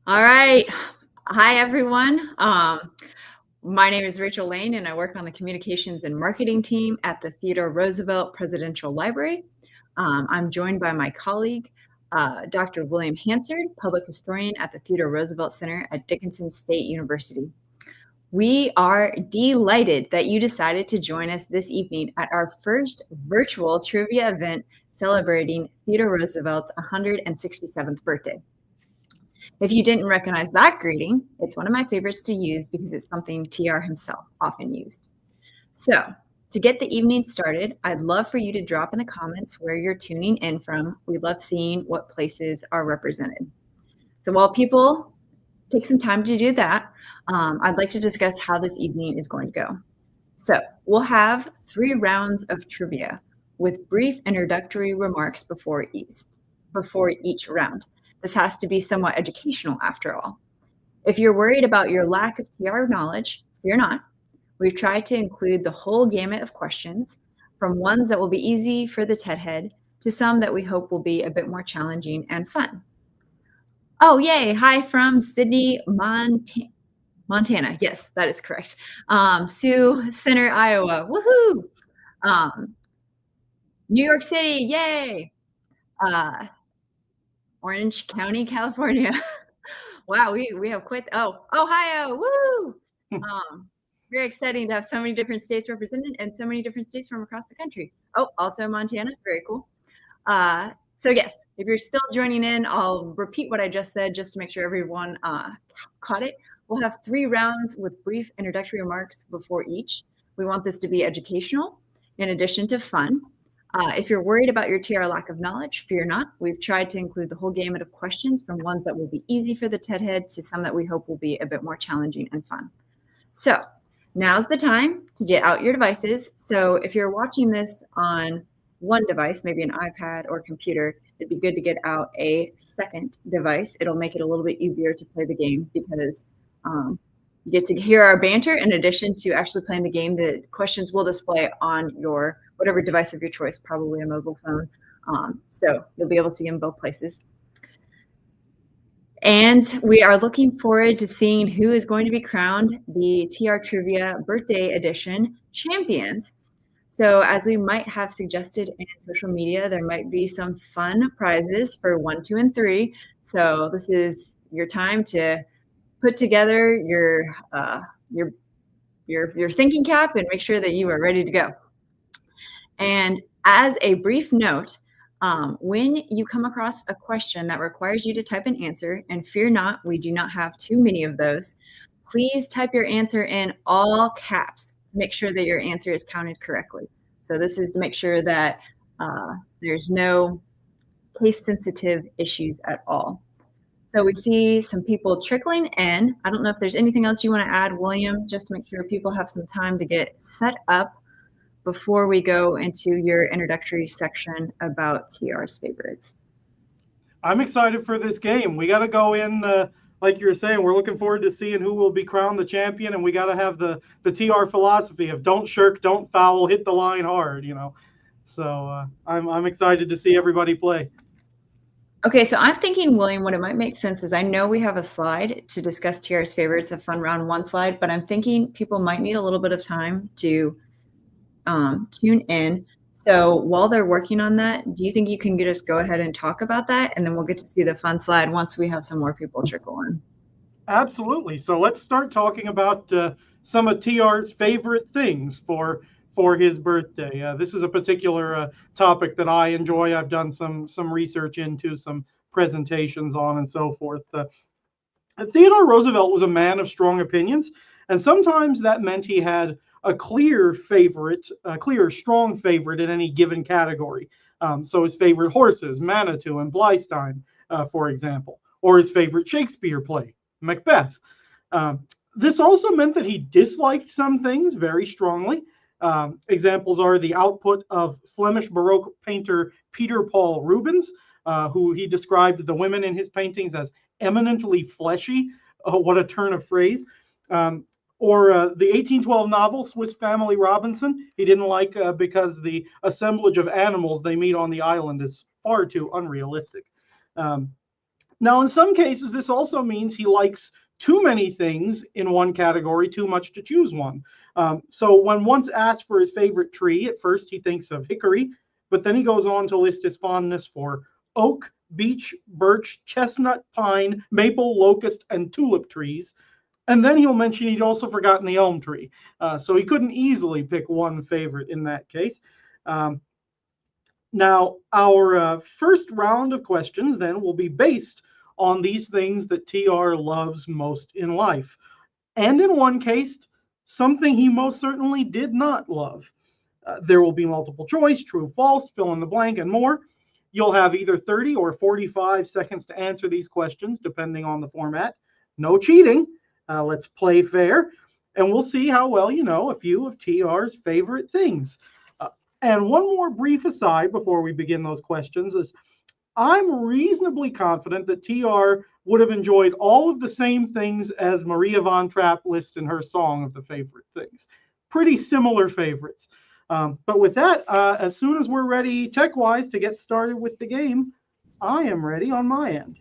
All right. Hi, everyone. My name is Rachel Lane, and I work on the communications and marketing team at the Theodore Roosevelt Presidential Library. I'm joined by my colleague, Dr. William Hansard, public historian at the Theodore Roosevelt Center at Dickinson State University. We are delighted that you decided to join us this evening at our first virtual trivia event celebrating Theodore Roosevelt's 167th birthday. If you didn't recognize that greeting, it's one of my favorites to use because it's something TR himself often used. So, to get the evening started, I'd love for you to drop in the comments where you're tuning in from. We love seeing what places are represented. So, while people take some time to do that, I'd like to discuss how this evening is going to go. So, we'll have 3 rounds of trivia with brief introductory remarks before each round. This has to be somewhat educational after all. If you're worried about your lack of TR knowledge, fear not. We've tried to include the whole gamut of questions, from ones that will be easy for the TED head to some that we hope will be a bit more challenging and fun. Oh, yay. Hi from Sydney, Montana. Yes, that is correct. Sioux Center, Iowa. Woohoo! New York City. Yay! Orange County, California. Wow, we have quite. Ohio. Woo! Very exciting to have so many different states represented and so many different states from across the country. Oh, also Montana. Very cool. So yes, if you're still joining in, I'll repeat what I just said just to make sure everyone caught it. We'll have 3 rounds with brief introductory remarks before each. We want this to be educational in addition to fun. If you're worried about your TR lack of knowledge, fear not. We've tried to include the whole gamut of questions, from ones that will be easy for the TED head to some that we hope will be a bit more challenging and fun. So now's the time to get out your devices. So if you're watching this on one device, maybe an iPad or computer, it'd be good to get out a second device. It'll make it a little bit easier to play the game because you get to hear our banter in addition to actually playing the game. The questions will display on your whatever device of your choice, probably a mobile phone. So you'll be able to see them both places. And we are looking forward to seeing who is going to be crowned the TR Trivia Birthday Edition champions. So as we might have suggested in social media, there might be some fun prizes for 1, 2, and 3. So this is your time to put together your thinking cap and make sure that you are ready to go. And as a brief note, when you come across a question that requires you to type an answer, and fear not, we do not have too many of those, please type your answer in all caps. Make sure that your answer is counted correctly. So this is to make sure that there's no case-sensitive issues at all. So we see some people trickling in. I don't know if there's anything else you want to add, William, just to make sure people have some time to get set up before we go into your introductory section about TR's favorites. I'm excited for this game. We got to go in, like you were saying, we're looking forward to seeing who will be crowned the champion, and we got to have the TR philosophy of don't shirk, don't foul, hit the line hard, So I'm excited to see everybody play. Okay, so I'm thinking, William, what it might make sense is I know we have a slide to discuss TR's favorites, a fun round 1 slide, but I'm thinking people might need a little bit of time to tune in. So while they're working on that, do you think you can just go ahead and talk about that? And then we'll get to see the fun slide once we have some more people trickle in. Absolutely. So let's start talking about some of TR's favorite things for his birthday. This is a particular topic that I enjoy. I've done some research into, some presentations on, and so forth. Theodore Roosevelt was a man of strong opinions, and sometimes that meant he had a clear, strong favorite in any given category. So his favorite horses, Manitou and Blystine, for example, or his favorite Shakespeare play, Macbeth. This also meant that he disliked some things very strongly. Examples are the output of Flemish Baroque painter Peter Paul Rubens, who he described the women in his paintings as eminently fleshy. What a turn of phrase. Or the 1812 novel Swiss Family Robinson, he didn't like because the assemblage of animals they meet on the island is far too unrealistic. Now, in some cases, this also means he likes too many things in one category, too much to choose one. So when once asked for his favorite tree, at first he thinks of hickory, but then he goes on to list his fondness for oak, beech, birch, chestnut, pine, maple, locust, and tulip trees. And then he'll mention he'd also forgotten the elm tree. So he couldn't easily pick one favorite in that case. Um, Now, our first round of questions then will be based on these things that TR loves most in life. And in one case, something he most certainly did not love. There will be multiple choice, true, false, fill in the blank, and more. You'll have either 30 or 45 seconds to answer these questions, depending on the format. No cheating. Let's play fair. And we'll see how well you know a few of TR's favorite things. And one more brief aside before we begin those questions is I'm reasonably confident that TR would have enjoyed all of the same things as Maria von Trapp lists in her song of the favorite things. Pretty similar favorites. But with that, as soon as we're ready tech-wise to get started with the game, I am ready on my end.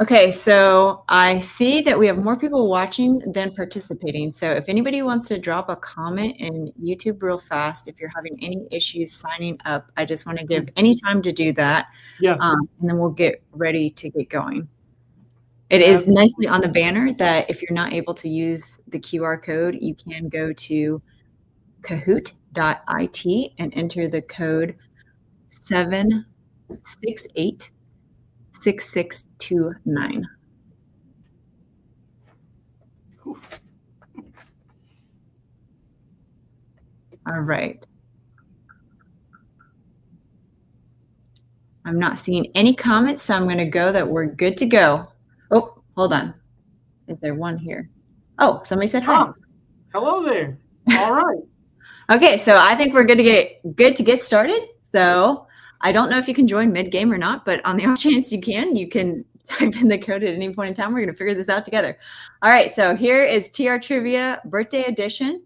Okay, so I see that we have more people watching than participating. So if anybody wants to drop a comment in YouTube real fast, if you're having any issues signing up, I just want to give any time to do that. Yes. And then we'll get ready to get going. It is nicely on the banner that if you're not able to use the QR code, you can go to kahoot.it and enter the code 7686629. All right. I'm not seeing any comments, so I'm going to go that we're good to go. Oh, hold on. Is there one here? Oh, somebody said hi. Hello there. All right. Okay, so I think we're good to get started. So I don't know if you can join mid-game or not, but on the off chance you can type in the code at any point in time. We're going to figure this out together. All right, so here is TR Trivia Birthday Edition.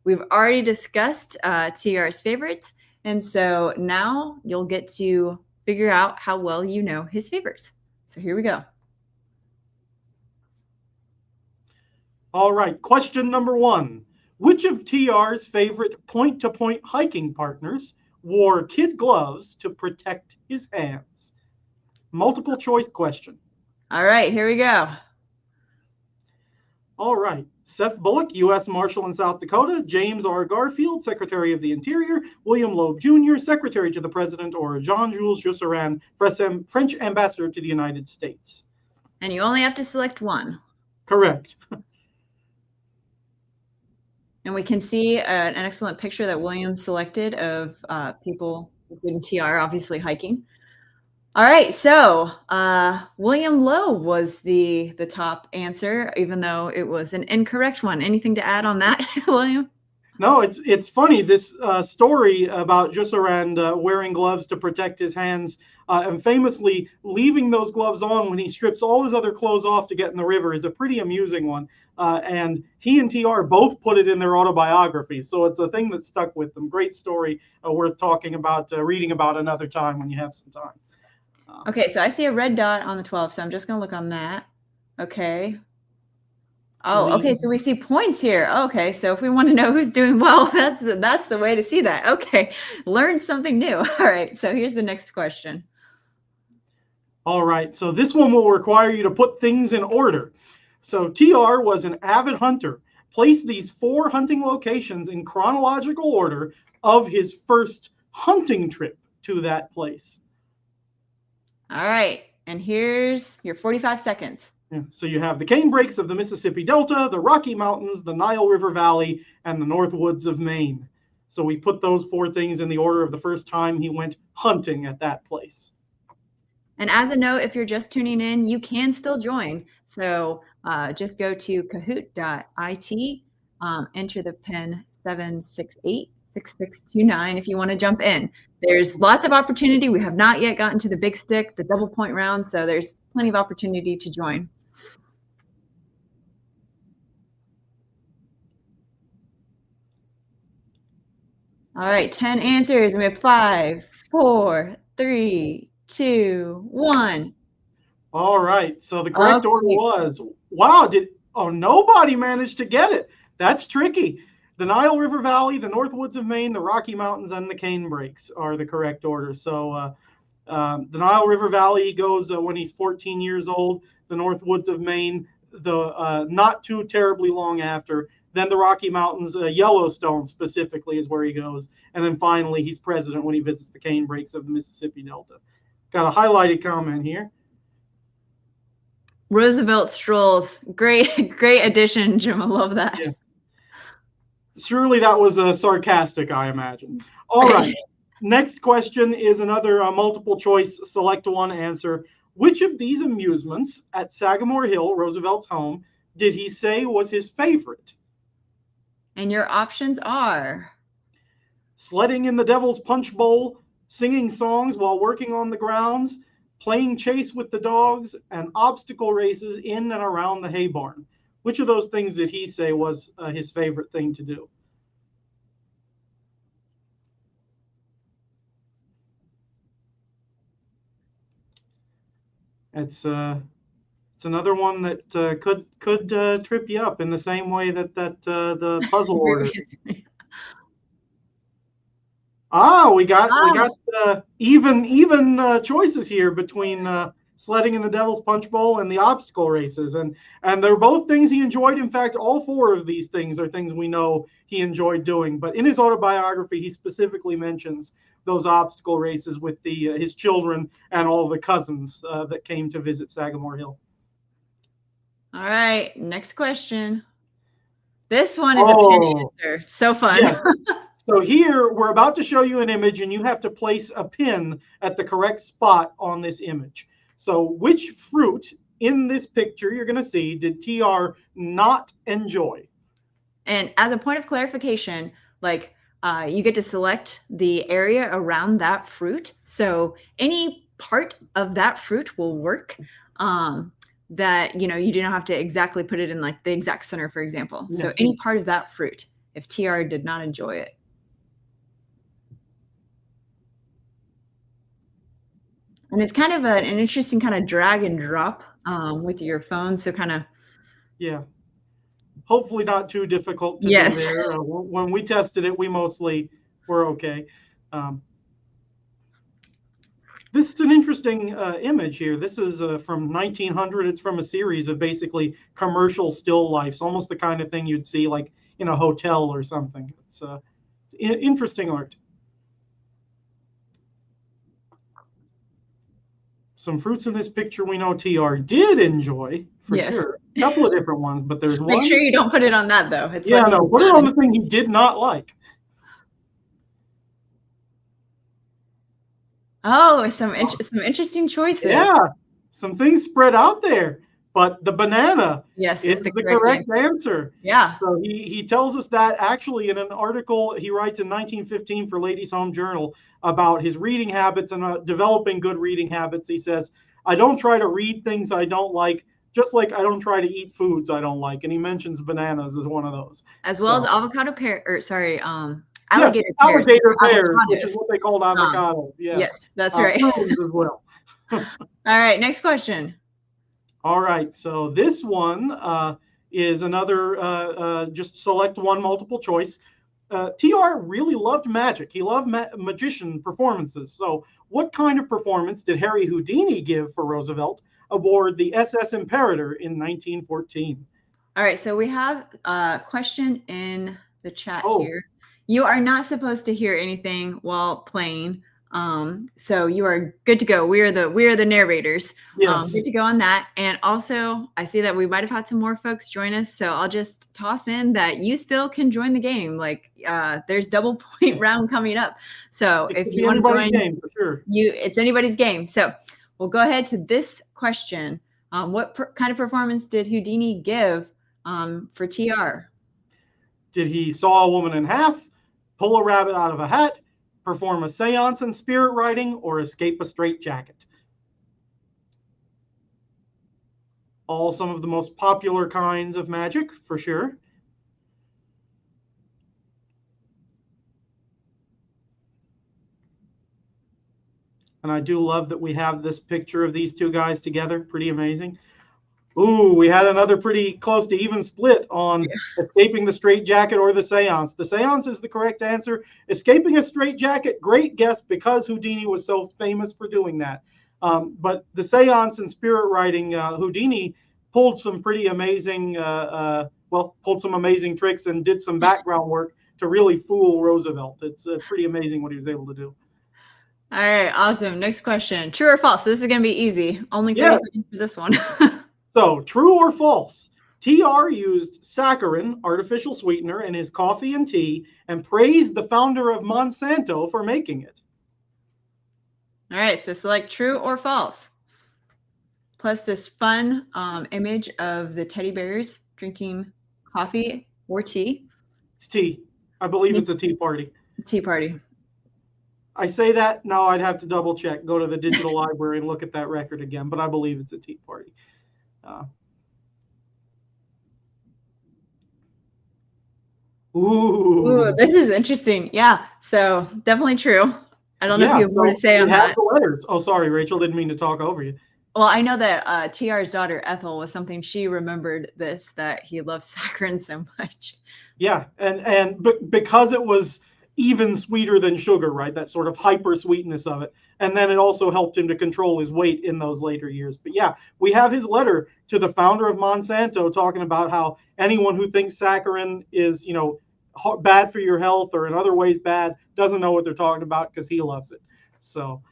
We've already discussed TR's favorites, and so now you'll get to figure out how well you know his favorites. So here we go. All right, question number 1. Which of TR's favorite point-to-point hiking partners wore kid gloves to protect his hands? Multiple choice question. All right, here we go. All right. Seth Bullock, U.S. Marshal in South Dakota. James R. Garfield, Secretary of the Interior. William Loeb Jr., Secretary to the President. Or Jean-Jules Jusserand, French Ambassador to the United States. And you only have to select one. Correct. And we can see an excellent picture that William selected of people, including TR, obviously hiking. All right, so William Loeb was the top answer, even though it was an incorrect one. Anything to add on that, William? No, it's funny. This story about Jusserand wearing gloves to protect his hands and famously leaving those gloves on when he strips all his other clothes off to get in the river is a pretty amusing one. And he and TR both put it in their autobiographies. So it's a thing that stuck with them. Great story worth talking about, reading about another time when you have some time. Okay, so I see a red dot on the 12, so I'm just going to look on that. Okay. Oh, okay, so we see points here. Okay, so if we want to know who's doing well, that's the way to see that. Okay, learn something new. All right, so here's the next question. All right, so this one will require you to put things in order. So TR was an avid hunter. Place these 4 hunting locations in chronological order of his first hunting trip to that place. All right, and here's your 45 seconds. Yeah, so you have the canebrakes of the Mississippi Delta, the Rocky Mountains, the Nile River Valley, and the North Woods of Maine. So we put those 4 things in the order of the first time he went hunting at that place. And as a note, if you're just tuning in, you can still join. So just go to kahoot.it, enter the pin 7686629 if you want to jump in. There's lots of opportunity. We have not yet gotten to the big stick, the double point round, so there's plenty of opportunity to join. All right, 10 answers. We have 5, 4, 3, 2, 1. All right. So the correct order Okay. was, wow, nobody managed to get it. That's tricky. The Nile River Valley, the North Woods of Maine, the Rocky Mountains, and the Cane Breaks are the correct order. So the Nile River Valley goes when he's 14 years old, the North Woods of Maine, the not too terribly long after. Then the Rocky Mountains, Yellowstone specifically is where he goes. And then finally, he's president when he visits the cane breaks of the Mississippi Delta. Got a highlighted comment here. Roosevelt strolls. Great, great addition, Jim. I love that. Yeah. Surely that was sarcastic, I imagine. All right. Next question is another multiple choice, select one answer. Which of these amusements at Sagamore Hill, Roosevelt's home, did he say was his favorite? And your options are sledding in the Devil's Punch Bowl, singing songs while working on the grounds, playing chase with the dogs, and obstacle races in and around the hay barn. Which of those things did he say was his favorite thing to do? It's another one that could trip you up in the same way that the puzzle order. We got even choices here between sledding in the Devil's Punch Bowl and the obstacle races, and they're both things he enjoyed. In fact, all four of these things are things we know he enjoyed doing. But in his autobiography, he specifically mentions those obstacle races with his children and all the cousins that came to visit Sagamore Hill. All right, next question. This one is a pin answer. So fun. Yes. So here we're about to show you an image, and you have to place a pin at the correct spot on this image. So which fruit in this picture you're going to see did TR not enjoy? And as a point of clarification, like you get to select the area around that fruit. So any part of that fruit will work. That you do not have to exactly put it in like the exact center, for example. Yeah. So any part of that fruit, if TR did not enjoy it. And it's kind of an interesting kind of drag and drop with your phone. So kind of. Yeah. Hopefully not too difficult to do there. When we tested it, we mostly were okay. This is an interesting image here. This is from 1900. It's from a series of basically commercial still lifes, almost the kind of thing you'd see like in a hotel or something. It's interesting art. Some fruits in this picture we know TR did enjoy, for sure. A couple of different ones, but there's one. Make sure you don't put it on that, though. Put it on the thing he did not like. Oh, some interesting choices. Yeah, some things spread out there, but the banana is the correct answer. Yeah. So he tells us that actually in an article he writes in 1915 for Ladies' Home Journal about his reading habits and developing good reading habits. He says, I don't try to read things I don't like, just like I don't try to eat foods I don't like. And he mentions bananas as one of those. As well as avocado pear, or sorry, alligator pears, which is what they called avocados. Yes, that's right. As well. All right, next question. All right, so this one is another just select one multiple choice. TR really loved magic. He loved magician performances. So what kind of performance did Harry Houdini give for Roosevelt aboard the SS Imperator in 1914? All right, so we have a question in the chat here. You are not supposed to hear anything while playing. So you are good to go. We are the narrators. Yes. Good to go on that. And also I see that we might have had some more folks join us. So I'll just toss in that you still can join the game. Like there's double point round coming up. So if you want to join, game, for sure. It's anybody's game. So we'll go ahead to this question. What kind of performance did Houdini give for TR? Did he saw a woman in half, pull a rabbit out of a hat, perform a seance in spirit writing, or escape a straitjacket? All some of the most popular kinds of magic, for sure. And And I do love that we have this picture of these two guys together. Pretty amazing. Ooh, we had another pretty close to even split on escaping the straitjacket or the seance. The seance is the correct answer. Escaping a straitjacket, great guess because Houdini was so famous for doing that. But the seance and spirit writing, Houdini pulled some pretty amazing, pulled some amazing tricks and did some background work to really fool Roosevelt. It's pretty amazing what he was able to do. All right, awesome. Next question. True or false? So this is going to be easy. Only 30 seconds for this one. So, true or false? TR used saccharin, artificial sweetener, in his coffee and tea and praised the founder of Monsanto for making it. All right, so select true or false. Plus this fun image of the teddy bears drinking coffee or tea. It's tea. I believe it's a tea party. Tea party. I say that, now I'd have to double check, go to the digital library and look at that record again, but I believe it's a tea party. Ooh, this is interesting. Yeah, so definitely true. I don't know if you have more to say on that. The letters. Oh, sorry, Rachel, didn't mean to talk over you. Well, I know that TR's daughter Ethel was something she remembered that he loved saccharin so much. Yeah, and because it was even sweeter than sugar, right? That sort of hyper sweetness of it. And then it also helped him to control his weight in those later years. But yeah, we have his letter to the founder of Monsanto talking about how anyone who thinks saccharin is, bad for your health or in other ways bad doesn't know what they're talking about because he loves it. So.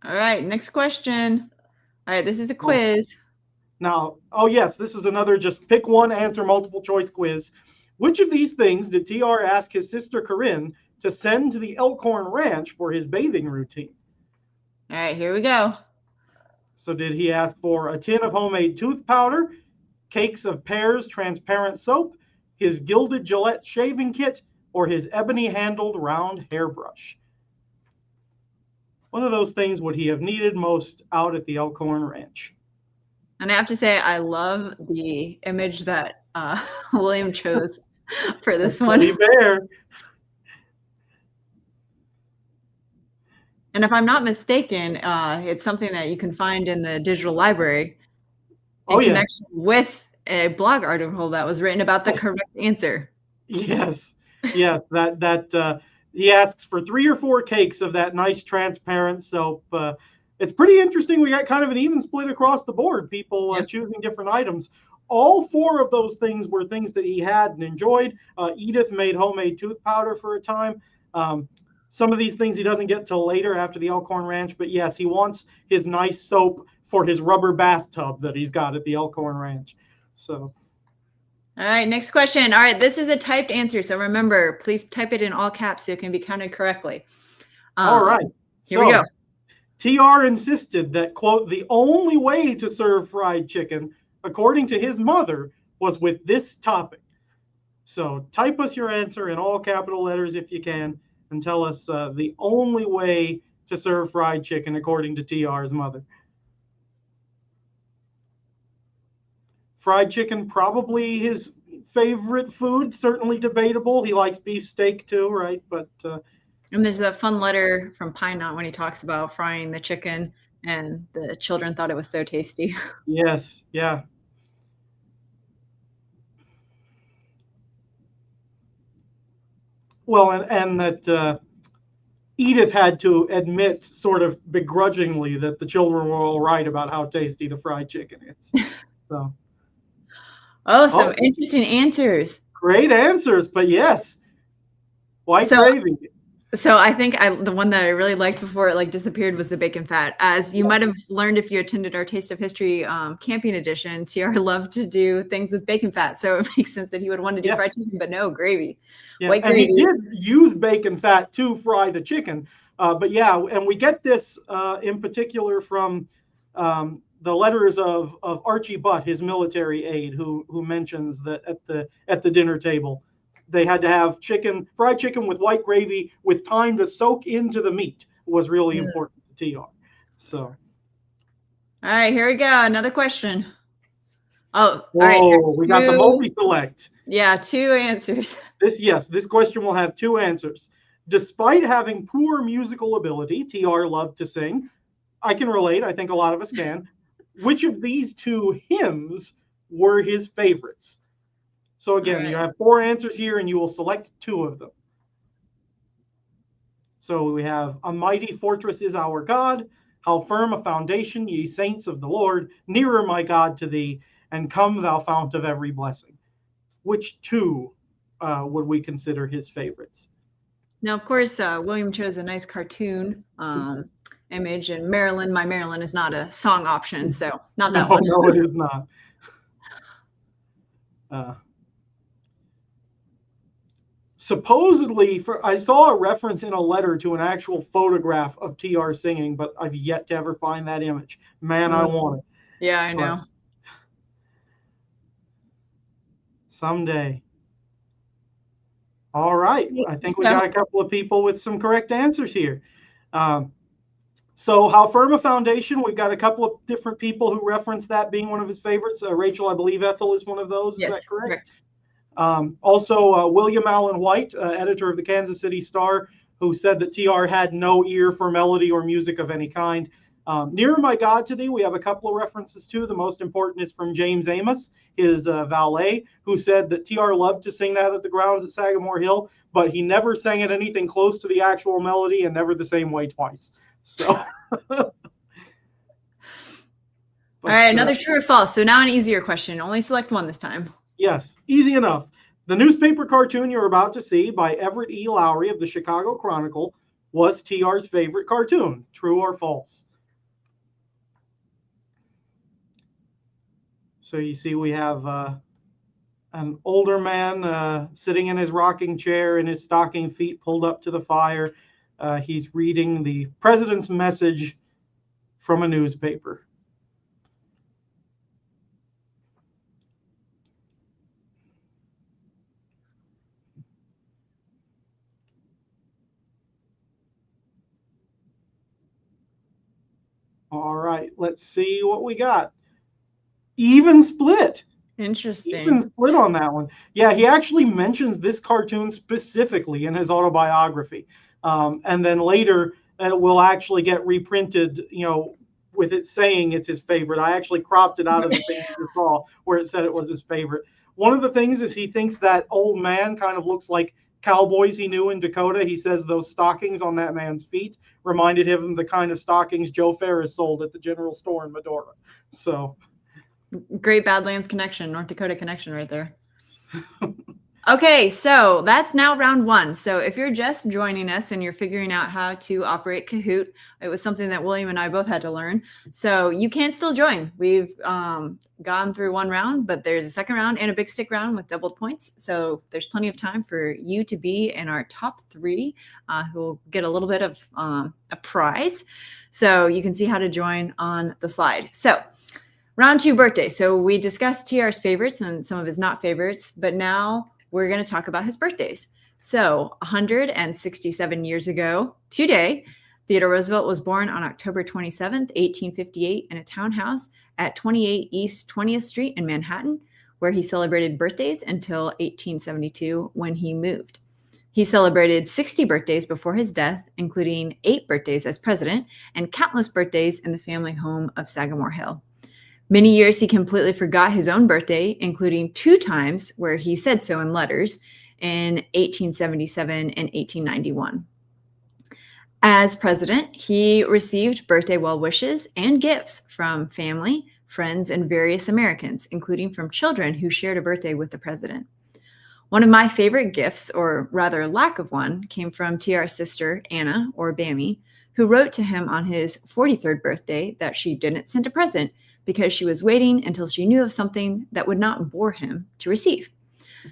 All right, next question. All right, this is a quiz. Now, oh yes, this is another just pick one, answer multiple choice quiz. Which of these things did TR ask his sister Corinne to send to the Elkhorn Ranch for his bathing routine? All right, here we go. So did he ask for a tin of homemade tooth powder, cakes of Pear's transparent soap, his gilded Gillette shaving kit, or his ebony-handled round hairbrush? One of those things would he have needed most out at the Elkhorn Ranch? And I have to say, I love the image that William chose for this one. Bear. And if I'm not mistaken, it's something that you can find in the digital library in connection with a blog article that was written about the correct answer. Yes, that he asks for 3 or 4 cakes of that nice transparent soap. It's pretty interesting. We got kind of an even split across the board, people choosing different items. All 4 of those things were things that he had and enjoyed. Edith made homemade tooth powder for a time. Some of these things he doesn't get till later after the Elkhorn Ranch, but yes, he wants his nice soap for his rubber bathtub that he's got at the Elkhorn Ranch. So. All right, next question. All right, this is a typed answer, so remember, please type it in all caps so it can be counted correctly. All right. Here we go. TR insisted that, quote, the only way to serve fried chicken, according to his mother, was with this topping. So type us your answer in all capital letters if you can, and tell us the only way to serve fried chicken, according to TR's mother. Fried chicken, probably his favorite food, certainly debatable. He likes beef steak too, right? But and there's that fun letter from Pine Knot when he talks about frying the chicken, and the children thought it was so tasty. Yes, yeah. Well, and that Edith had to admit sort of begrudgingly that the children were all right about how tasty the fried chicken is. So. Some interesting answers. Great answers, but yes, white gravy. So I think the one that I really liked before it disappeared was the bacon fat. As you might have learned if you attended our Taste of History camping edition, TR loved to do things with bacon fat. So it makes sense that he would want to do fried chicken, but no, gravy. Yeah. White gravy. And he did use bacon fat to fry the chicken. But yeah, and we get this in particular from the letters of Archie Butt, his military aide, who mentions that at the dinner table, they had to have fried chicken with white gravy with time to soak into the meat was really important to TR. So. All right, here we go. Another question. Oh, all right. So we got the multi-select. Yeah, 2 answers. This question will have 2 answers. Despite having poor musical ability, TR loved to sing. I can relate. I think a lot of us can. Which of these two hymns were his favorites? So again, you have 4 answers here, and you will select 2 of them. So we have "A Mighty Fortress Is Our God," "How Firm a Foundation, Ye Saints of the Lord," "Nearer, My God, to Thee," and "Come, Thou Fount of Every Blessing." Which 2 would we consider his favorites? Now, of course, William chose a nice cartoon image, and Maryland, My Maryland is not a song option, so not that one. No, it is not. Supposedly, I saw a reference in a letter to an actual photograph of TR singing, but I've yet to ever find that image. Man, I want it. Yeah, I know. But someday. All right. I think we got a couple of people with some correct answers here. So "How Firm a Foundation," we've got a couple of different people who reference that being one of his favorites. Rachel, I believe Ethel is one of those. Yes, is that correct? Correct. Also, William Allen White, editor of the Kansas City Star, who said that TR had no ear for melody or music of any kind. "Nearer, My God, to Thee," we have a couple of references to. The most important is from James Amos, his valet, who said that TR loved to sing that at the grounds at Sagamore Hill, but he never sang it anything close to the actual melody, and never the same way twice. So, all right, another true or false. So now an easier question. Only select one this time. Yes, easy enough. The newspaper cartoon you're about to see by Everett E. Lowry of the Chicago Chronicle was TR's favorite cartoon. True or false? So you see we have an older man sitting in his rocking chair and his stocking feet pulled up to the fire. He's reading the president's message from a newspaper. All right, let's see what we got. Even split. Interesting. Even split on that one. Yeah, he actually mentions this cartoon specifically in his autobiography. And then later, it will actually get reprinted, with it saying it's his favorite. I actually cropped it out of the thing you saw where it said it was his favorite. One of the things is he thinks that old man kind of looks like cowboys he knew in Dakota. He says those stockings on that man's feet reminded him of the kind of stockings Joe Ferris sold at the general store in Medora. So great Badlands connection, North Dakota connection right there. Okay, so that's now round 1. So if you're just joining us and you're figuring out how to operate Kahoot, it was something that William and I both had to learn. So you can still join. We've gone through 1 round, but there's a second round and a big stick round with doubled points. So there's plenty of time for you to be in our top 3 who will get a little bit of a prize. So you can see how to join on the slide. So round 2, birthday. So we discussed TR's favorites and some of his not favorites, but now we're going to talk about his birthdays. So 167 years ago today, Theodore Roosevelt was born on October 27th, 1858 in a townhouse at 28 East 20th Street in Manhattan, where he celebrated birthdays until 1872 when he moved. He celebrated 60 birthdays before his death, including 8 birthdays as president and countless birthdays in the family home of Sagamore Hill. Many years he completely forgot his own birthday, including 2 times where he said so in letters in 1877 and 1891. As president, he received birthday well wishes and gifts from family, friends, and various Americans, including from children who shared a birthday with the president. One of my favorite gifts, or rather lack of one, came from TR's sister, Anna, or Bammy, who wrote to him on his 43rd birthday that she didn't send a present because she was waiting until she knew of something that would not bore him to receive.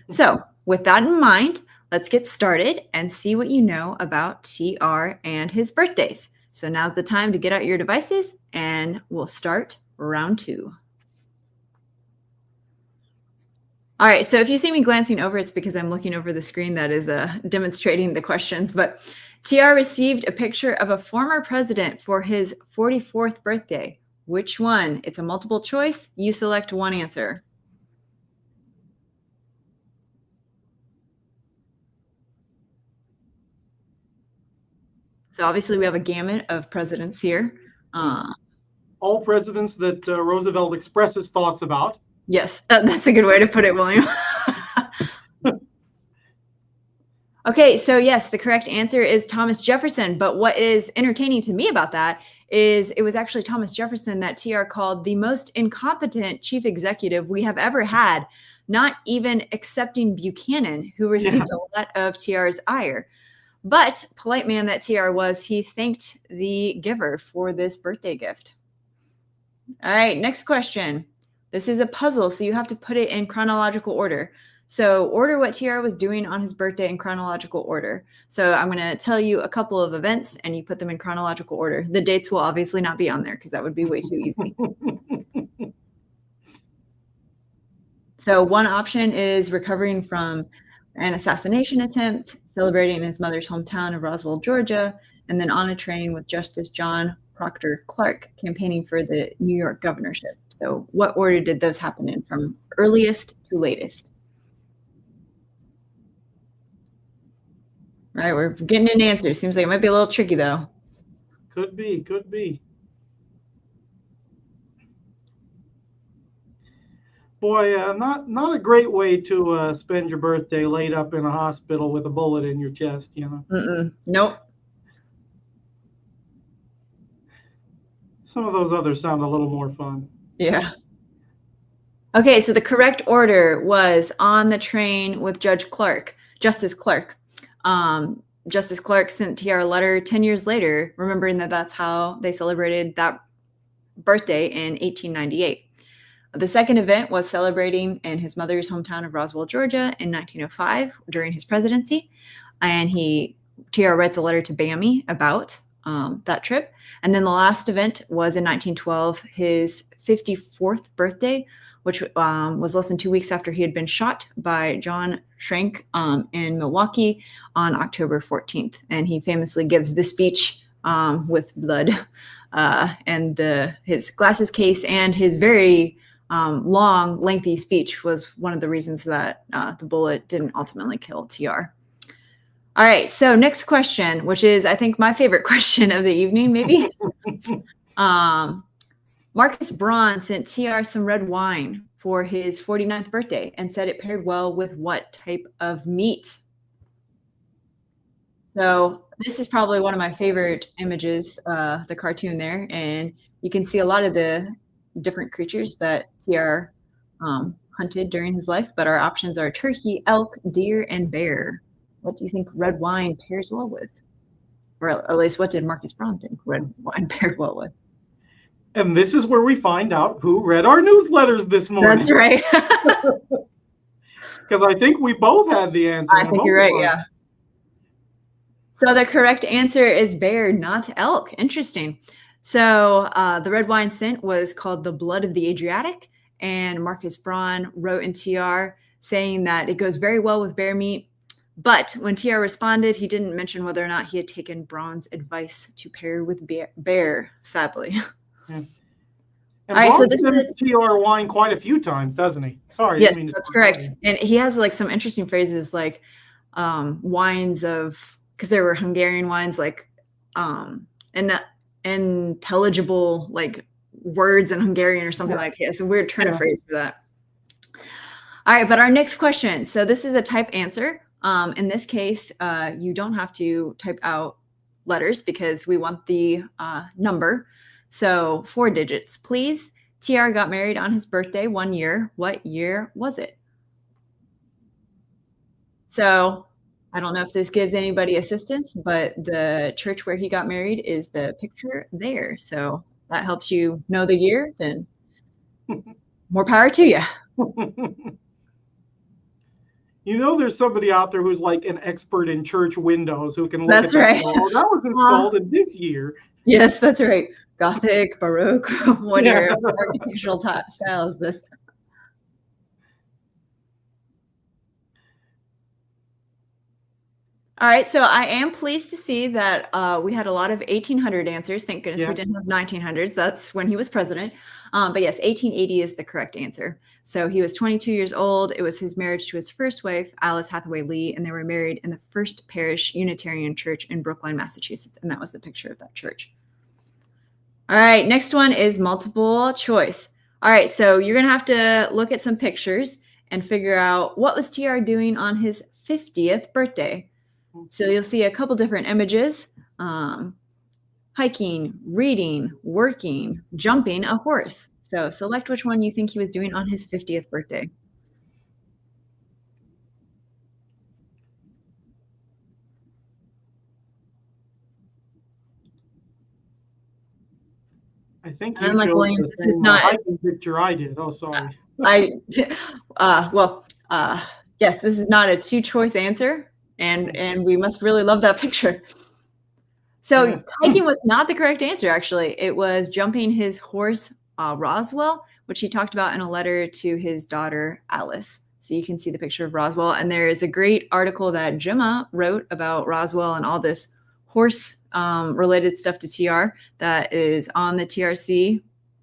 So with that in mind, let's get started and see what you know about TR and his birthdays. So now's the time to get out your devices and we'll start round 2. All right, so if you see me glancing over, it's because I'm looking over the screen that is demonstrating the questions, but TR received a picture of a former president for his 44th birthday. Which one? It's a multiple choice. You select one answer. So obviously we have a gamut of presidents here. All presidents that Roosevelt expresses thoughts about. Yes, that's a good way to put it, William. Okay, so yes, the correct answer is Thomas Jefferson. But what is entertaining to me about that is it was actually Thomas Jefferson that TR called the most incompetent chief executive we have ever had, not even accepting Buchanan, who received a lot of TR's ire. But polite man that TR was, he thanked the giver for this birthday gift. All right, next question. This is a puzzle, so you have to put it in chronological order. So order what TR was doing on his birthday in chronological order. So I'm going to tell you a couple of events, and you put them in chronological order. The dates will obviously not be on there because that would be way too easy. So one option is recovering from an assassination attempt, celebrating his mother's hometown of Roswell, Georgia, and then on a train with Justice John Proctor Clark campaigning for the New York governorship. So what order did those happen in from earliest to latest? All right, we're getting an answer. Seems like it might be a little tricky, though. Could be, could be. Boy, not a great way to spend your birthday laid up in a hospital with a bullet in your chest, you know. Nope. Some of those others sound a little more fun. Yeah. Okay, so the correct order was on the train with Justice Clark. Justice Clark sent TR a letter 10 years later, remembering that that's how they celebrated that birthday in 1898. The second event was celebrating in his mother's hometown of Roswell, Georgia in 1905 during his presidency. And TR writes a letter to BAMI about that trip. And then the last event was in 1912, his 54th birthday, which was less than 2 weeks after he had been shot by John Schrank in Milwaukee on October 14th. And he famously gives this speech with blood and his glasses case, and his very long, lengthy speech was one of the reasons that the bullet didn't ultimately kill TR. All right, so next question, which is, I think, my favorite question of the evening, maybe. Marcus Braun sent TR some red wine for his 49th birthday and said it paired well with what type of meat? So this is probably one of my favorite images, the cartoon there, and you can see a lot of the different creatures that TR hunted during his life, but our options are turkey, elk, deer, and bear. What do you think red wine pairs well with? Or at least what did Marcus Braun think red wine paired well with? And this is where we find out who read our newsletters this morning. That's right. Because I think we both had the answer. I think you're right, yeah. So the correct answer is bear, not elk. Interesting. So the red wine scent was called the blood of the Adriatic, and Marcus Braun wrote in TR saying that it goes very well with bear meat. But when TR responded, he didn't mention whether or not he had taken Braun's advice to pair with bear, sadly. And all right, so this is TR wine quite a few times, doesn't he? Sorry. Yes, that's correct. And he has like some interesting phrases like wines of, because there were Hungarian wines, like intelligible like words in Hungarian or something like that. It's a weird turn of phrase for that. All right, but our next question. So this is a type answer. In this case, you don't have to type out letters because we want the number. So 4 digits, please. TR got married on his birthday 1 year. What year was it? So I don't know if this gives anybody assistance, but the church where he got married is the picture there. So that helps you know the year, then more power to you. You know, there's somebody out there who's like an expert in church windows who can look That's at that. right. Oh, that was installed in this year. Yes, that's right. Gothic, Baroque, what architectural style is this? All right, so I am pleased to see that we had a lot of 1800 answers. Thank goodness we Yeah. didn't have 1900s. That's when he was president. But yes, 1880 is the correct answer. So he was 22 years old. It was his marriage to his first wife, Alice Hathaway Lee, and they were married in the First Parish Unitarian Church in Brookline, Massachusetts. And that was the picture of that church. All right, next one is multiple choice. All right, so you're going to have to look at some pictures and figure out what was TR doing on his 50th birthday. So you'll see a couple different images, hiking, reading, working, jumping a horse. So select which one you think he was doing on his 50th birthday. I think And you unlike chose Williams, the this is same not, hiking picture I did. Oh, sorry. yes, this is not a two-choice answer, and we must really love that picture. So Yeah. hiking was not the correct answer, actually. It was jumping his horse, Roswell, which he talked about in a letter to his daughter, Alice. So you can see the picture of Roswell. And there is a great article that Gemma wrote about Roswell and all this horse related stuff to TR that is on the TRC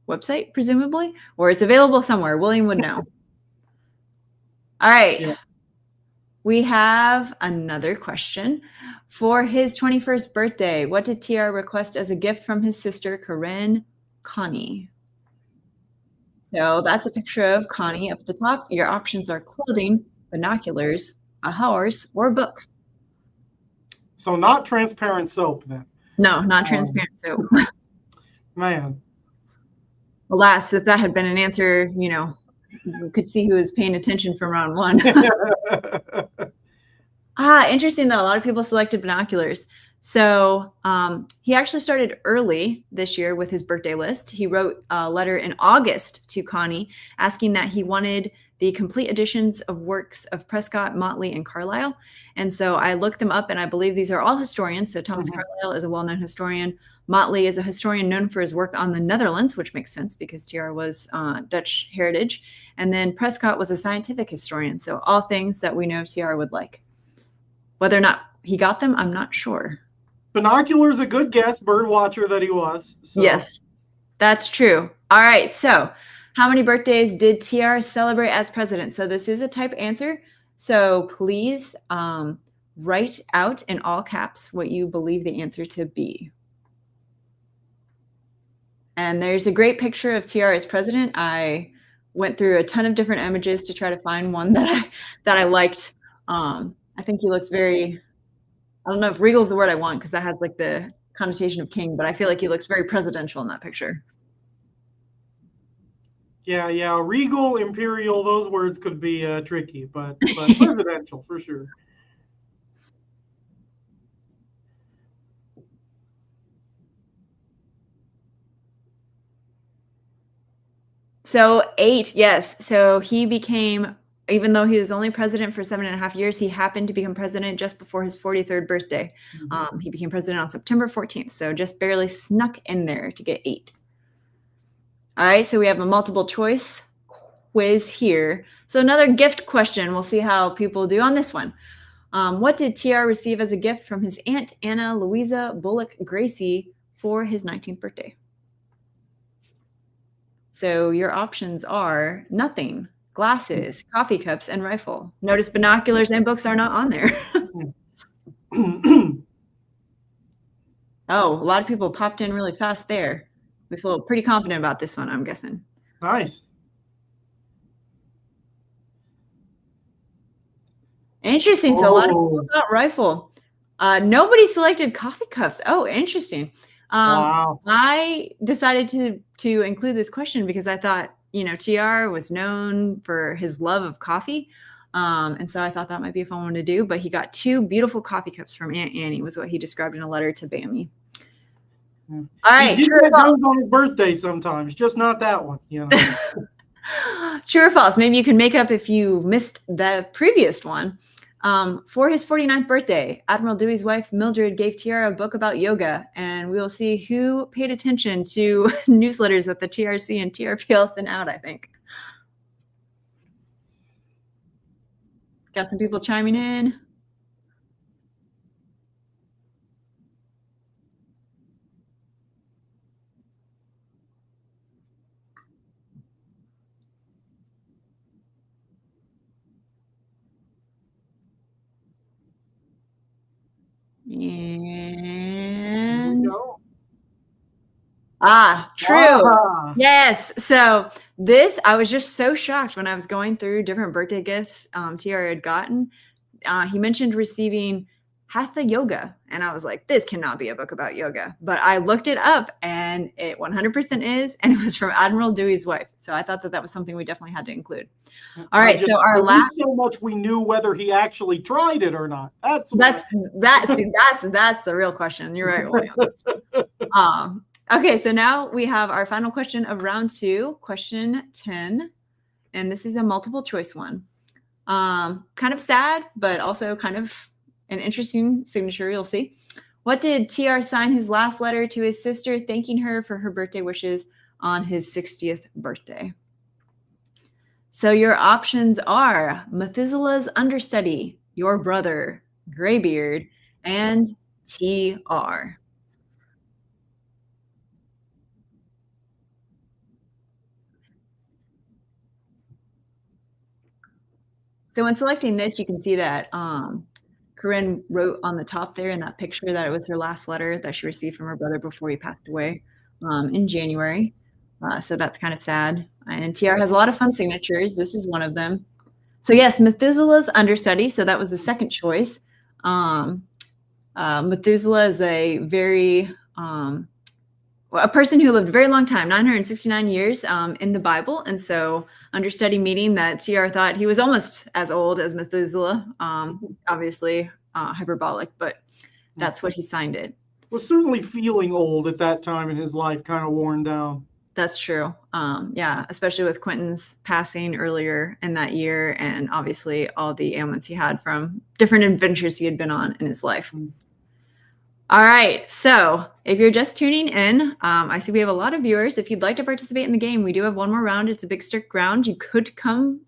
website, presumably, or it's available somewhere. William would know. All right. Yeah. We have another question. For his 21st birthday, what did TR request as a gift from his sister, Corinne Connie? So that's a picture of Connie up at the top. Your options are clothing, binoculars, a horse, or books. So not transparent soap then. No, not transparent soap. Man. Alas, if that had been an answer, you could see who was paying attention from round one. Interesting that a lot of people selected binoculars. So he actually started early this year with his birthday list. He wrote a letter in August to Connie asking that he wanted the complete editions of works of Prescott, Motley, and Carlyle. And so I looked them up, and I believe these are all historians. So Thomas Carlyle is a well-known historian. Motley is a historian known for his work on the Netherlands, which makes sense because TR was Dutch heritage. And then Prescott was a scientific historian. So all things that we know TR would like. Whether or not he got them, I'm not sure. Binoculars, a good guess, bird watcher that he was. So. Yes, that's true. All right, so how many birthdays did TR celebrate as president? So this is a type answer. So please write out in all caps what you believe the answer to be. And there's a great picture of TR as president. I went through a ton of different images to try to find one that I liked. I think he looks very, I don't know if regal is the word I want because that has like the connotation of king, but I feel like he looks very presidential in that picture. Yeah. Regal, imperial, those words could be tricky, but presidential for sure. So 8, yes. So he became, even though he was only president for 7.5 years, he happened to become president just before his 43rd birthday. He became president on September 14th, so just barely snuck in there to get 8. All right, so we have a multiple choice quiz here. So another gift question. We'll see how people do on this one. What did TR receive as a gift from his aunt, Anna Louisa Bullock Gracie, for his 19th birthday? So your options are nothing, glasses, coffee cups, and rifle. Notice binoculars and books are not on there. Oh, a lot of people popped in really fast there. We feel pretty confident about this one, I'm guessing. Nice. Interesting. So a lot of people got rifle. Nobody selected coffee cups. Oh, interesting. Wow. I decided to include this question because I thought, TR was known for his love of coffee. And so I thought that might be a fun one to do. But he got 2 beautiful coffee cups from Aunt Annie, was what he described in a letter to Bammy. Yeah. All right. He did get those on his birthday sometimes, just not that one. True or false? Maybe you can make up if you missed the previous one. For his 49th birthday, Admiral Dewey's wife, Mildred, gave TR a book about yoga, and we will see who paid attention to newsletters that the TRC and TRPL sent out, I think. Got some people chiming in. Here we And go. true. Ah, Yes. So this, I was just so shocked when I was going through different birthday gifts TR had gotten. He mentioned receiving Hatha Yoga, and I was like, this cannot be a book about yoga. But I looked it up, and it 100% is, and it was from Admiral Dewey's wife. So I thought that that was something we definitely had to include. All right, so our I last. wish so much we knew whether he actually tried it or not. That's the real question. You're right, William. Okay, so now we have our final question of round 2, question 10, and this is a multiple choice one. Kind of sad, but also kind of an interesting signature. You'll see. What did TR sign his last letter to his sister, thanking her for her birthday wishes on his 60th birthday? So your options are Methuselah's understudy, your brother, Graybeard, and TR. So when selecting this, you can see that Corinne wrote on the top there in that picture that it was her last letter that she received from her brother before he passed away in January. So that's kind of sad. And TR has a lot of fun signatures. This is one of them. So yes, Methuselah's understudy. So that was the second choice. Methuselah is a very a person who lived a very long time, 969 years in the Bible. And so understudy meaning that TR thought he was almost as old as Methuselah, obviously hyperbolic, but that's what he signed it. Was certainly feeling old at that time in his life, kind of worn down. That's true. Yeah, especially with Quentin's passing earlier in that year, and obviously all the ailments he had from different adventures he had been on in his life. All right, so if you're just tuning in, I see we have a lot of viewers. If you'd like to participate in the game, we do have one more round. It's a big stick round. You could come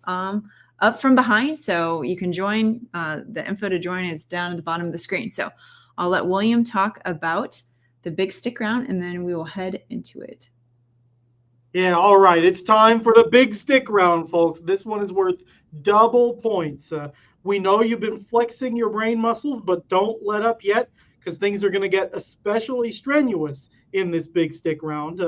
up from behind, so you can join. The info to join is down at the bottom of the screen. So I'll let William talk about the big stick round, and then we will head into it. Yeah, all right. It's time for the big stick round, folks. This one is worth double points. We know you've been flexing your brain muscles, but don't let up yet, because things are going to get especially strenuous in this big stick round.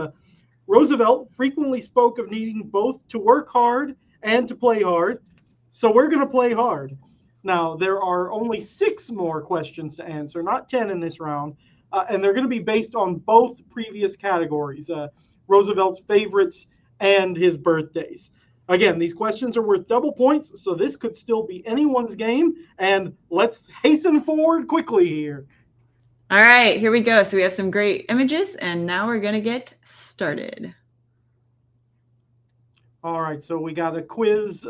Roosevelt frequently spoke of needing both to work hard and to play hard, so we're going to play hard. Now, there are only 6 more questions to answer, not 10 in this round, and they're going to be based on both previous categories, Roosevelt's favorites and his birthdays. Again, these questions are worth double points, so this could still be anyone's game, and let's hasten forward quickly here. All right, here we go. So we have some great images, and now we're going to get started. All right, so we got a quiz,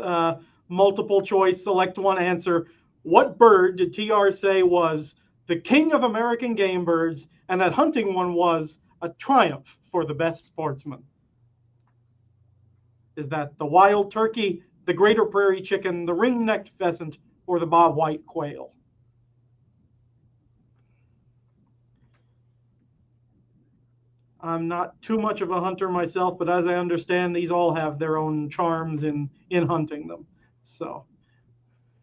multiple choice, select one answer. What bird did TR say was the king of American game birds, and that hunting one was a triumph for the best sportsman? Is that the wild turkey, the greater prairie chicken, the ring-necked pheasant, or the bobwhite quail? I'm not too much of a hunter myself, but as I understand, these all have their own charms in hunting them. So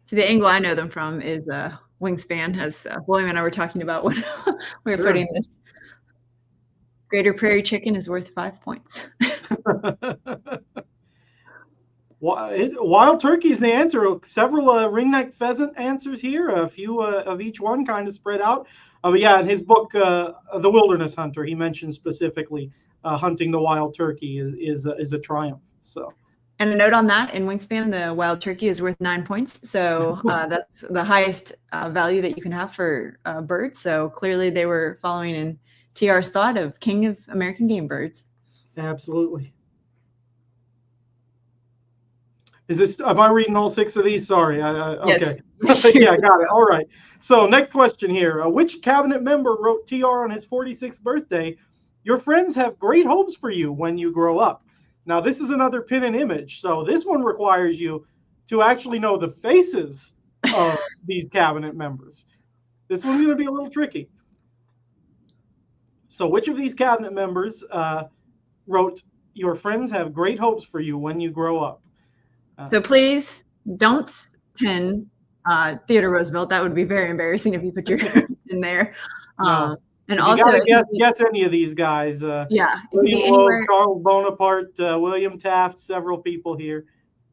the angle I know them from is Wingspan, as William and I were talking about when we were putting this. Greater prairie chicken is worth 5 points. Wild turkey is the answer. Several ring-necked pheasant answers here. A few of each one kind of spread out. But yeah, in his book, The Wilderness Hunter, he mentions specifically hunting the wild turkey is a triumph. So. And a note on that, in Wingspan, the wild turkey is worth 9 points. So that's the highest value that you can have for birds. So clearly they were following in TR's thought of king of American game birds. Absolutely. Is this, am I reading all 6 of these? Sorry. Okay. Yes. Yeah, got it. All right. So next question here. Which cabinet member wrote TR on his 46th birthday? Your friends have great hopes for you when you grow up. Now, this is another pin and image. So this one requires you to actually know the faces of these cabinet members. This one's going to be a little tricky. So which of these cabinet members wrote, your friends have great hopes for you when you grow up? So please don't pin Theodore Roosevelt. That would be very embarrassing if you put your in there. No. And If you also, got to it could guess any of these guys, yeah, it could William be Loeb, anywhere. Charles Bonaparte, William Taft, several people here.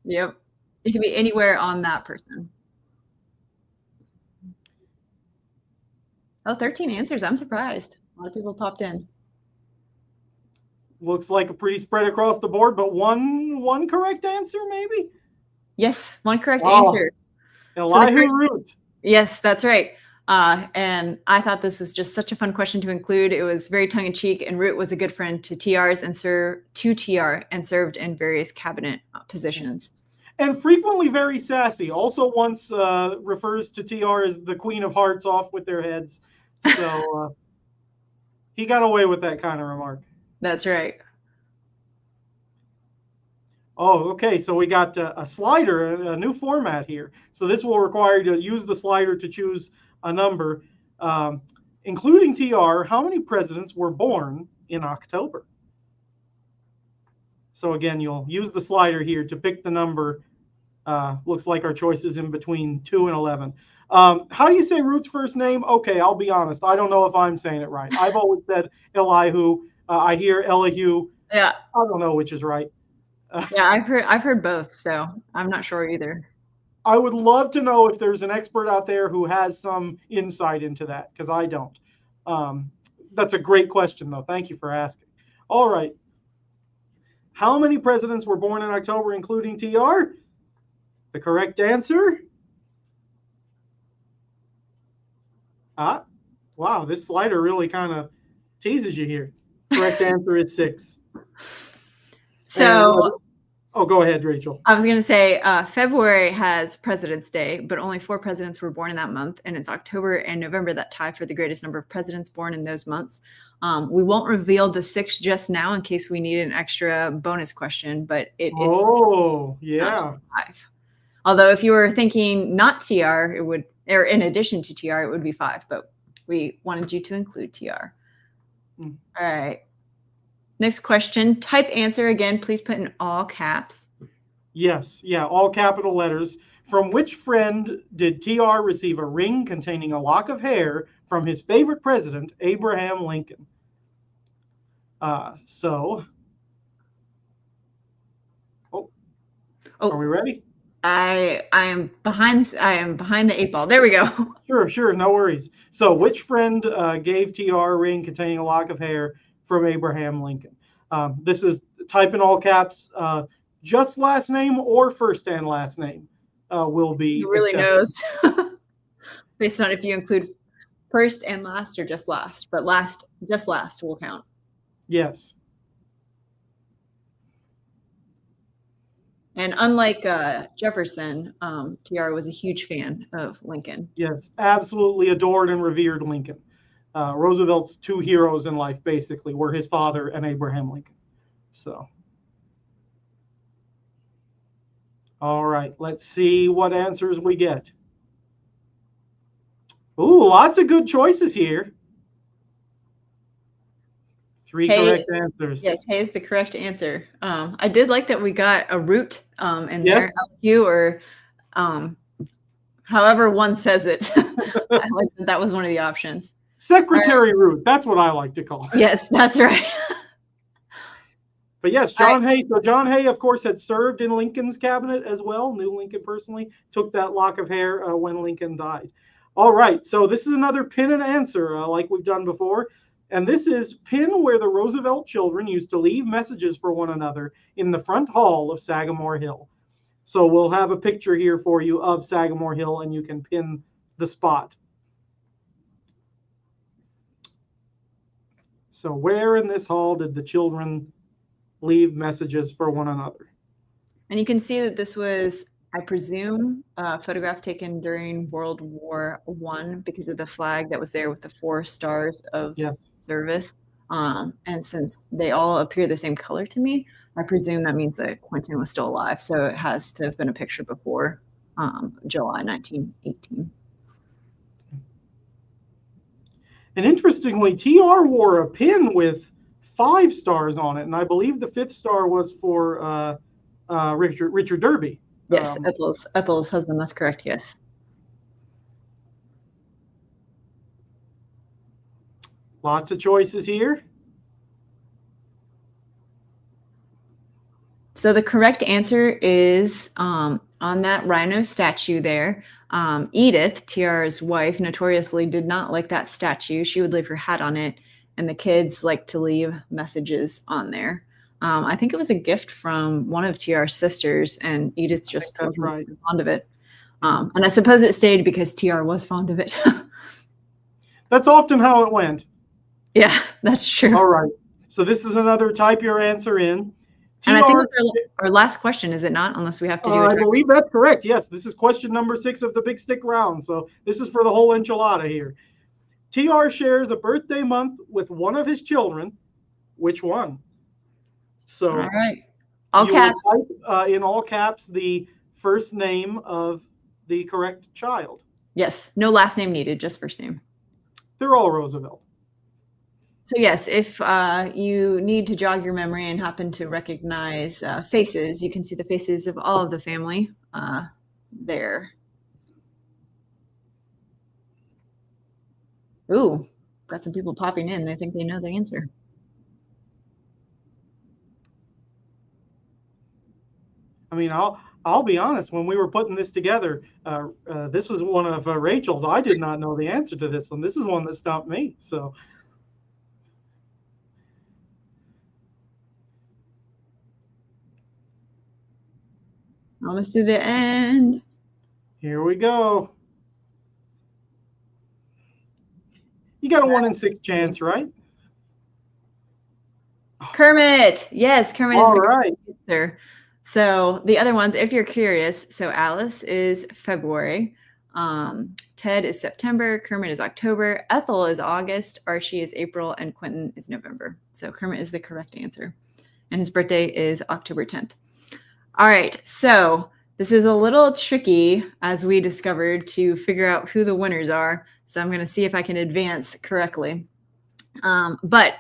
Yep. It could be anywhere on that person. Oh, 13 answers. I'm surprised. A lot of people popped in. Looks like a pretty spread across the board, but one correct answer, maybe? Yes, one correct Oh, answer. So Elihu Root. yes, that's right. And I thought this was just such a fun question to include. It was very tongue in cheek, and Root was a good friend to TR's and served in various cabinet positions. And frequently very sassy. Also once refers to TR as the Queen of Hearts off with their heads. So he got away with that kind of remark. That's right. Oh, okay. So we got a slider, a new format here. So this will require you to use the slider to choose a number. Including TR, how many presidents were born in October? So again, you'll use the slider here to pick the number. Looks like our choice is in between 2 and 11. How do you say Root's first name? Okay, I'll be honest. I don't know if I'm saying it right. I've always said Elihu. I hear Elihu. Yeah. I don't know which is right. Yeah, I've heard both, so I'm not sure either. I would love to know if there's an expert out there who has some insight into that, because I don't. That's a great question, though. Thank you for asking. All right. How many presidents were born in October, including TR? The correct answer? Wow, this slider really kind of teases you here. Correct answer is 6. So, go ahead, Rachel. I was going to say February has President's Day, but only 4 presidents were born in that month. And it's October and November that tie for the greatest number of presidents born in those months. We won't reveal the 6 just now in case we need an extra bonus question, but it is. Oh, yeah. 5. Although if you were thinking not TR, it would, or in addition to TR, it would be 5, but we wanted you to include TR. All right. Next question. Type answer again. Please put in all caps. Yes. Yeah. All capital letters. From which friend did TR receive a ring containing a lock of hair from his favorite president, Abraham Lincoln? Are we ready? I am behind the 8 ball. There we go. Sure. No worries. So which friend gave TR a ring containing a lock of hair from Abraham Lincoln? This is type in all caps, just last name or first and last name will be Who really accepted. knows? Based on if you include first and last or just last, but just last will count. Yes. And unlike Jefferson, TR was a huge fan of Lincoln. Yes, absolutely adored and revered Lincoln. Roosevelt's 2 heroes in life, basically, were his father and Abraham Lincoln. So, all right, let's see what answers we get. Ooh, lots of good choices here. 3 correct answers. Yes, Hay is the correct answer. I did like that we got a root in Yes. there, LQ, or however one says it. I like that was one of the options. Secretary Root, that's what I like to call it. Yes, that's right. But yes, John Hay. So John Hay, of course, had served in Lincoln's cabinet as well, knew Lincoln personally, took that lock of hair when Lincoln died. All right, so this is another pin and answer like we've done before. And this is pin where the Roosevelt children used to leave messages for one another in the front hall of Sagamore Hill. So we'll have a picture here for you of Sagamore Hill, and you can pin the spot. So where in this hall did the children leave messages for one another? And you can see that this was, I presume, a photograph taken during World War I because of the flag that was there with the 4 stars of service. And since they all appear the same color to me, I presume that means that Quentin was still alive. So it has to have been a picture before July 1918. And interestingly, TR wore a pin with 5 stars on it, and I believe the 5th star was for Richard Derby. Yes, Ethel's husband. That's correct. Yes. Lots of choices here. So the correct answer is on that rhino statue there. Edith, Tiara's wife, notoriously did not like that statue. She would leave her hat on it, and the kids like to leave messages on there. I think it was a gift from one of Tiara's sisters, and Edith just wasn't right. super fond of it. And I suppose it stayed because Tiara was fond of it. That's often how it went. Yeah, that's true. All right. So this is another type your answer in. And I think that's our last question, is it not? Unless we have to do it. I believe that's correct. Yes, this is question number 6 of the Big Stick round. So this is for the whole enchilada here. TR shares a birthday month with one of his children. Which one? So all right. All caps. Type, in all caps, the first name of the correct child. Yes. No last name needed, just first name. They're all Roosevelt. So yes, if you need to jog your memory and happen to recognize faces, you can see the faces of all of the family there. Ooh, got some people popping in. They think they know the answer. I mean, I'll be honest. When we were putting this together, this was one of Rachel's. I did not know the answer to this one. This is one that stumped me. So. Almost to the end. Here we go. You got a 1 in 6 chance, right? Kermit. Yes, Kermit All is the right. answer. So the other ones, if you're curious, so Alice is February, Ted is September, Kermit is October, Ethel is August, Archie is April, and Quentin is November. So Kermit is the correct answer. And his birthday is October 10th. All right, so this is a little tricky, as we discovered, to figure out who the winners are. So I'm going to see if I can advance correctly. But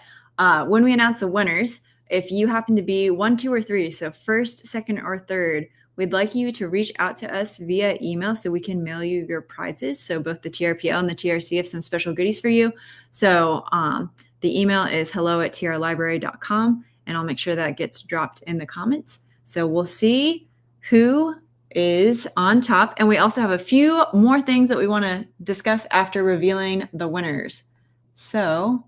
when we announce the winners, if you happen to be 1, 2, or 3, so first, second, or third, we'd like you to reach out to us via email so we can mail you your prizes. So both the TRPL and the TRC have some special goodies for you. So the email is hello@trlibrary.com, and I'll make sure that gets dropped in the comments. So we'll see who is on top. And we also have a few more things that we want to discuss after revealing the winners. So,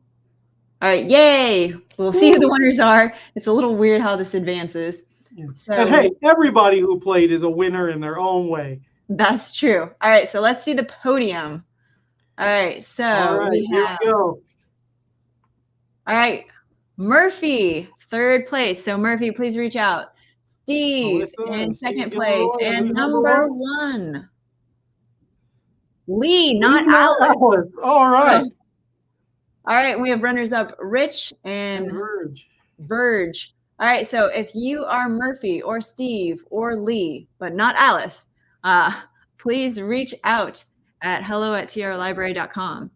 all right, yay! We'll see who the winners are. It's a little weird how this advances. Yeah. So, and hey, everybody who played is a winner in their own way. That's true. All right, so let's see the podium. All right, so all right, here we go. All right, Murphy, third place. So Murphy, please reach out. Steve in second place, and number 1. Lee, not Alice. All right. All right, we have runners up, Rich and Verge. All right, so if you are Murphy or Steve or Lee, but not Alice, please reach out at hello@trlibrary.com.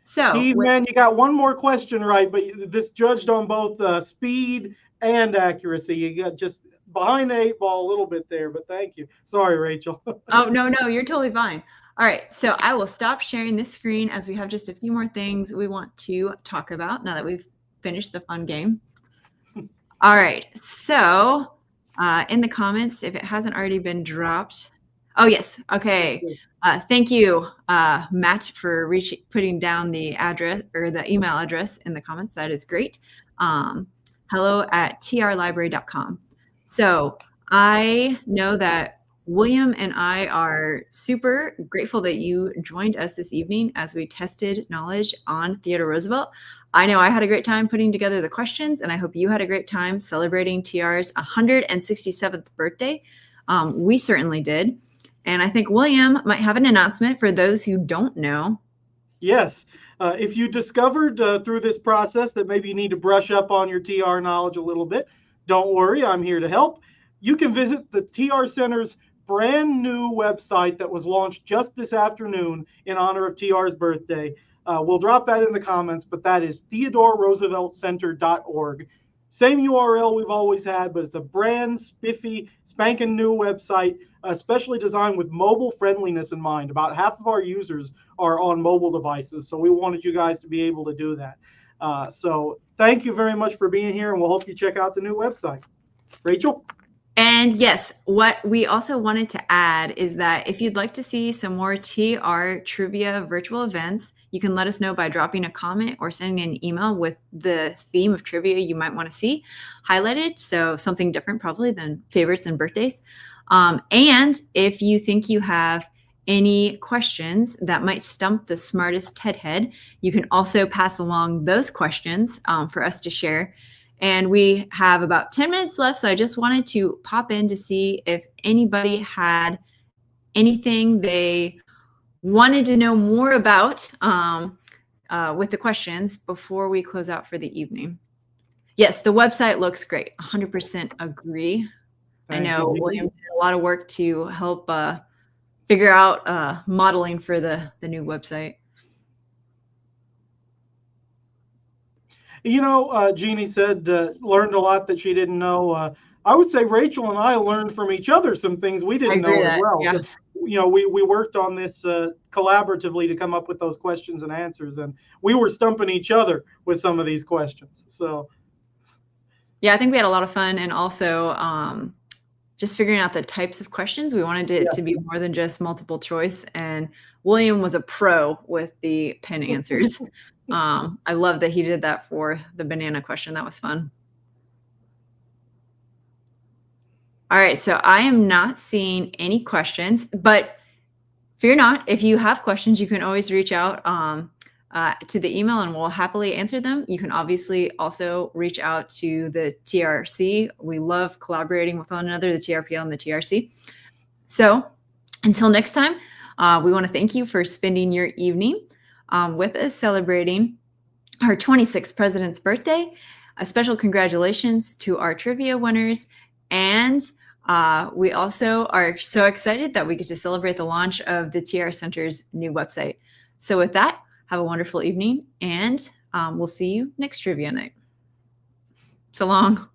So, Steve, man, you got one more question right, but this judged on both speed and accuracy. You got just behind the 8 ball a little bit there, but thank you. Sorry, Rachel. Oh, no, you're totally fine. All right, so I will stop sharing this screen as we have just a few more things we want to talk about now that we've finished the fun game. All right, so in the comments, if it hasn't already been dropped. Oh, yes. Okay. Thank you, Matt, for putting down the address or the email address in the comments. That is great. hello@trlibrary.com. So I know that William and I are super grateful that you joined us this evening as we tested knowledge on Theodore Roosevelt. I know I had a great time putting together the questions, and I hope you had a great time celebrating TR's 167th birthday. We certainly did. And I think William might have an announcement for those who don't know. Yes. If you discovered through this process that maybe you need to brush up on your TR knowledge a little bit, don't worry, I'm here to help. You can visit the TR Center's brand new website that was launched just this afternoon in honor of TR's birthday. We'll drop that in the comments, but that is TheodoreRooseveltCenter.org. Same URL we've always had, but it's a brand spiffy, spanking new website, especially designed with mobile friendliness in mind. About half of our users are on mobile devices, so we wanted you guys to be able to do that. So thank you very much for being here, and we'll hope you check out the new website. Rachel? And yes, what we also wanted to add is that if you'd like to see some more TR trivia virtual events, you can let us know by dropping a comment or sending an email with the theme of trivia you might want to see highlighted. So something different probably than favorites and birthdays. And if you think you have any questions that might stump the smartest TED head, you can also pass along those questions for us to share. And we have about 10 minutes left, so I just wanted to pop in to see if anybody had anything they wanted to know more about with the questions before we close out for the evening. Yes, the website looks great. 100% agree. I know William did a lot of work to help figure out modeling for the new website. You know, Jeannie said learned a lot that she didn't know. I would say Rachel and I learned from each other some things we didn't know as well. Yeah. You know, we worked on this collaboratively to come up with those questions and answers, and we were stumping each other with some of these questions. So, yeah, I think we had a lot of fun, and also just figuring out the types of questions. We wanted it to be more than just multiple choice, and William was a pro with the pen answers. I love that he did that for the banana question. That was fun. All right, so I am not seeing any questions, but fear not. If you have questions, you can always reach out to the email and we'll happily answer them. You can obviously also reach out to the TRC. We love collaborating with one another, the TRPL and the TRC. So until next time, we want to thank you for spending your evening with us celebrating our 26th president's birthday. A special congratulations to our trivia winners. And we also are so excited that we get to celebrate the launch of the TR Center's new website. So with that, have a wonderful evening, and we'll see you next trivia night. So long.